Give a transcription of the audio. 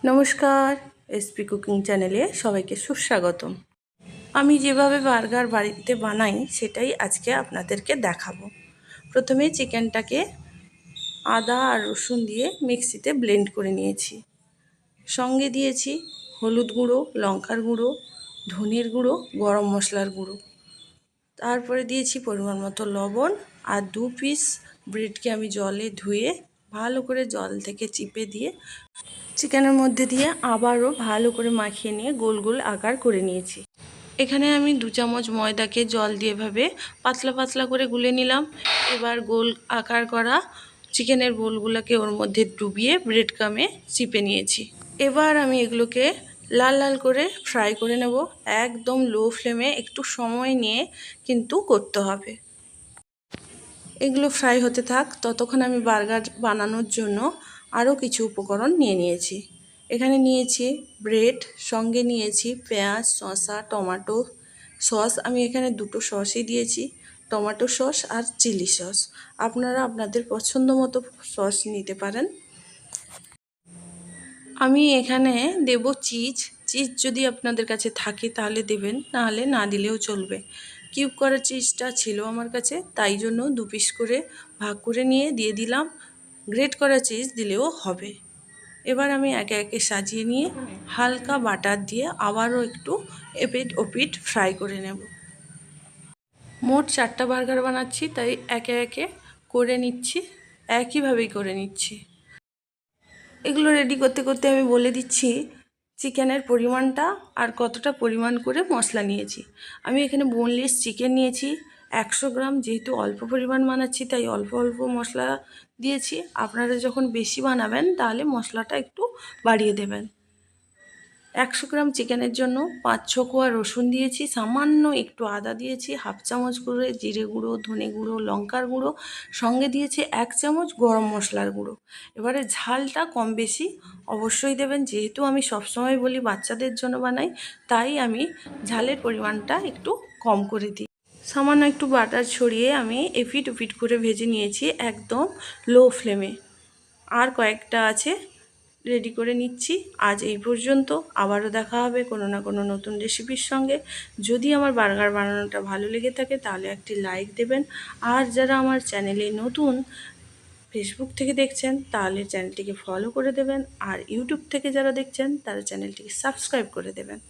নমস্কার, SP cooking চ্যানেলে সবাইকে সুস্বাগতম। আমি যেভাবে বার্গার বাড়িতে বানাই সেটাই আজকে আপনাদেরকে দেখাবো। প্রথমে চিকেনটাকে আদা আর রসুন দিয়ে মিক্সিতে ব্লেন্ড করে নিয়েছি। সঙ্গে দিয়েছি হলুদ গুঁড়ো, লঙ্কার গুঁড়ো, ধনের গুঁড়ো, গরম মশলার গুঁড়ো। তারপরে দিয়েছি পরিমাণ মতো লবণ আর 2 পিস ব্রেডকে আমি জলে ধুয়ে ভালো করে জল থেকে চিপে দিয়ে চিকেনের মধ্যে দিয়ে আবারও ভালো করে মাখিয়ে নিয়ে গোল গোল আকার করে নিয়েছি। এখানে আমি 2 চামচ ময়দাকে জল দিয়ে এভাবে পাতলা পাতলা করে গুলে নিলাম। এবার গোল আকার করা চিকেনের বোলগুলোকে ওর মধ্যে ডুবিয়ে ব্রেড ক্রামে চিপে নিয়েছি। এবার আমি এগুলোকে লাল লাল করে ফ্রাই করে নেব। একদম লো ফ্লেমে একটু সময় নিয়ে কিন্তু করতে হবে। এগুলো ফ্রাই হতে থাক, ততক্ষণ আমি বার্গার বানানোর জন্য আরও কিছু উপকরণ নিয়েছি। এখানে নিয়েছি ব্রেড, সঙ্গে নিয়েছি পেঁয়াজ, শসা, টমেটো সস। আমি এখানে 2টো সসই দিয়েছি, টমেটো সস আর চিলি সস। আপনারা আপনাদের পছন্দ মতো সস নিতে পারেন। আমি এখানে দেব চিজ। যদি আপনাদের কাছে থাকে তাহলে দেবেন, নাহলে না দিলেও চলবে। কিউব করা চিজটা ছিল আমার কাছে, তাই জন্য 2 পিস করে ভাগ করে নিয়ে দিয়ে দিলাম। গ্রেট করা চিজ দিলেও হবে। এবার আমি একে একে সাজিয়ে নিয়ে হালকা বাটার দিয়ে আবারও একটু এপিট ওপিট ফ্রাই করে নেব। মোট 4টা বার্গার বানাচ্ছি, তাই একে একে করে নিচ্ছি, একইভাবেই করে নিচ্ছি। এগুলো রেডি করতে করতে আমি বলে দিচ্ছি চিকেনের পরিমাণটা আর কতটা পরিমাণ করে মশলা নিয়েছি। আমি এখানে বোনলেস চিকেন নিয়েছি 100 গ্রাম। যেহেতু অল্প পরিমাণ বানাচ্ছি তাই অল্প অল্প মশলা দিয়েছি। আপনারা যখন বেশি বানাবেন তাহলে মশলাটা একটু বাড়িয়ে দেবেন। 100 গ্রাম চিকেনের জন্য 5-6 কোয়া রসুন দিয়েছি, সামান্য একটু আদা দিয়েছি, হাফ চামচ করে জিরে গুঁড়ো, ধনে গুঁড়ো, লঙ্কার গুঁড়ো, সঙ্গে দিয়েছি 1 চামচ গরম মশলার গুঁড়ো। এবারে ঝালটা কম বেশি অবশ্যই দেবেন। যেহেতু আমি সবসময় বলি বাচ্চাদের জন্য বানাই, তাই আমি ঝালের পরিমাণটা একটু কম করে দিই। সামান্য একটু বাটার ছড়িয়ে আমি এপিট ওপিট করে ভেজে নিয়েছি একদম লো ফ্লেমে। আর কয়েকটা আছে, রেডি করে নিচ্ছি। আজ এই পর্যন্ত, আবারও দেখা হবে কোনো না কোনো নতুন রেসিপির সঙ্গে। যদি আমার বার্গার বানানোটা ভালো লেগে থাকে তাহলে একটি লাইক দেবেন। আর যারা আমার চ্যানেলে নতুন, ফেসবুক থেকে দেখছেন তাহলে চ্যানেলটিকে ফলো করে দেবেন। আর ইউটিউব থেকে যারা দেখছেন তারা চ্যানেলটিকে সাবস্ক্রাইব করে দেবেন।